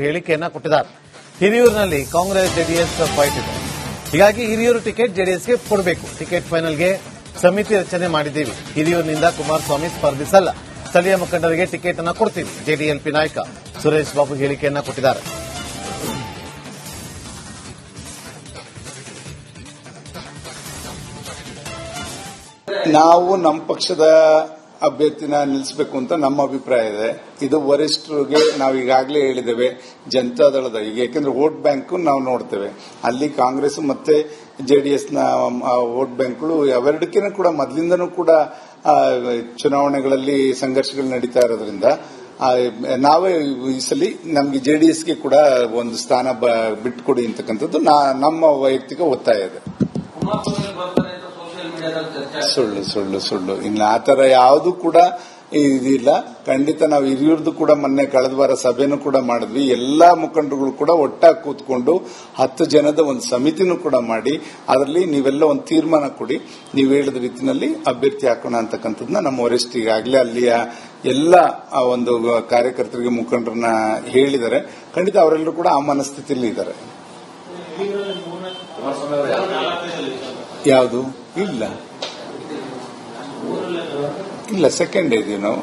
ಹೇಳಿಕೆಯನ್ನ ಕೊಟ್ಟಿದ್ದಾರೆ. ಹಿರಿಯೂರಿನಲ್ಲಿ Congress JDS fight ಇದೆ. ಹೀಗಾಗಿ ಹಿರಿಯೂರು ಟಿಕೆಟ್ ಜೆಡಿಎಸ್ಗೆ ಕೊಡಬೇಕು. ಟಿಕೆಟ್ ಫೈನಲ್ಗೆ ಸಮಿತಿ ರಚನೆ ಮಾಡಿದ್ದೀವಿ. ಹಿರಿಯೂರಿನಿಂದ ಕುಮಾರಸ್ವಾಮಿ ಸ್ಪರ್ಧಿಸಲ್ಲ. ಸ್ಥಳೀಯ ಮುಖಂಡರಿಗೆ ಟಿಕೆಟ್ ಅನ್ನು ಕೊಡ್ತೀವಿ. ಜೆಡಿಎಲ್ಪಿ ನಾಯಕ ಸುರೇಶ್ ಬಾಬು ಹೇಳಿಕೆಯನ್ನ ಕೊಟ್ಟಿದ್ದಾರೆ. ನಾವು ನಮ್ಮ ಪಕ್ಷದ ಅಭ್ಯರ್ಥಿನ ನಿಲ್ಲಿಸಬೇಕು ಅಂತ ನಮ್ಮ ಅಭಿಪ್ರಾಯ ಇದೆ. ಇದು ವರಿಷ್ಠರಿಗೆ ನಾವು ಈಗಾಗಲೇ ಹೇಳಿದ್ದೇವೆ. ಜನತಾದಳದ ಈಗ ಯಾಕೆಂದ್ರೆ ವೋಟ್ ಬ್ಯಾಂಕ್ ನಾವು ನೋಡ್ತೇವೆ, ಅಲ್ಲಿ ಕಾಂಗ್ರೆಸ್ ಮತ್ತೆ ಜೆಡಿಎಸ್ನ ವೋಟ್ ಬ್ಯಾಂಕ್ಗಳು ಅವೆರಡಕ್ಕೇನು ಕೂಡ ಮೊದಲಿಂದನೂ ಕೂಡ ಚುನಾವಣೆಗಳಲ್ಲಿ ಸಂಘರ್ಷಗಳು ನಡೀತಾ ಇರೋದ್ರಿಂದ ನಾವೇ ಈ ಸಲ ನಮಗೆ ಜೆಡಿಎಸ್ಗೆ ಕೂಡ ಒಂದು ಸ್ಥಾನ ಬಿಟ್ಟುಕೊಡಿ ಅಂತಕ್ಕಂಥದ್ದು ನಮ್ಮ ವೈಯಕ್ತಿಕ ಒತ್ತಾಯ ಇದೆ. ಸುಳ್ಳು ಇನ್ನು ಆತರ ಯಾವುದು ಕೂಡ ಇದಿಲ್ಲ. ಖಂಡಿತ ನಾವು ಹಿರಿಯೂರ್ದು ಕೂಡ ಮೊನ್ನೆ ಕಳೆದ ವಾರ ಸಭೆನೂ ಕೂಡ ಮಾಡಿದ್ವಿ. ಎಲ್ಲಾ ಮುಖಂಡರುಗಳು ಕೂಡ ಒಟ್ಟಾಗಿ ಕೂತ್ಕೊಂಡು 10 ಜನದ ಒಂದು ಸಮಿತಿನೂ ಕೂಡ ಮಾಡಿ ಅದರಲ್ಲಿ ನೀವೆಲ್ಲ ಒಂದು ತೀರ್ಮಾನ ಕೊಡಿ, ನೀವು ಹೇಳಿದ ರೀತಿಯಲ್ಲಿ ಅಭ್ಯರ್ಥಿ ಹಾಕೋಣ ಅಂತಕ್ಕಂಥದ್ದನ್ನ ನಮ್ಮ ವರಿಷ್ಠ ಈಗಾಗಲೇ ಅಲ್ಲಿಯ ಎಲ್ಲ ಒಂದು ಕಾರ್ಯಕರ್ತರಿಗೆ ಮುಖಂಡರನ್ನ ಹೇಳಿದ್ದಾರೆ. ಖಂಡಿತ ಅವರೆಲ್ಲರೂ ಕೂಡ ಆ ಮನಸ್ಥಿತಿಯಲ್ಲಿ ಇದ್ದಾರೆ. ಯಾವುದು ಇಲ್ಲ ಸೆಕೆಂಡ್ ಇದೀವಿ ನಾವು.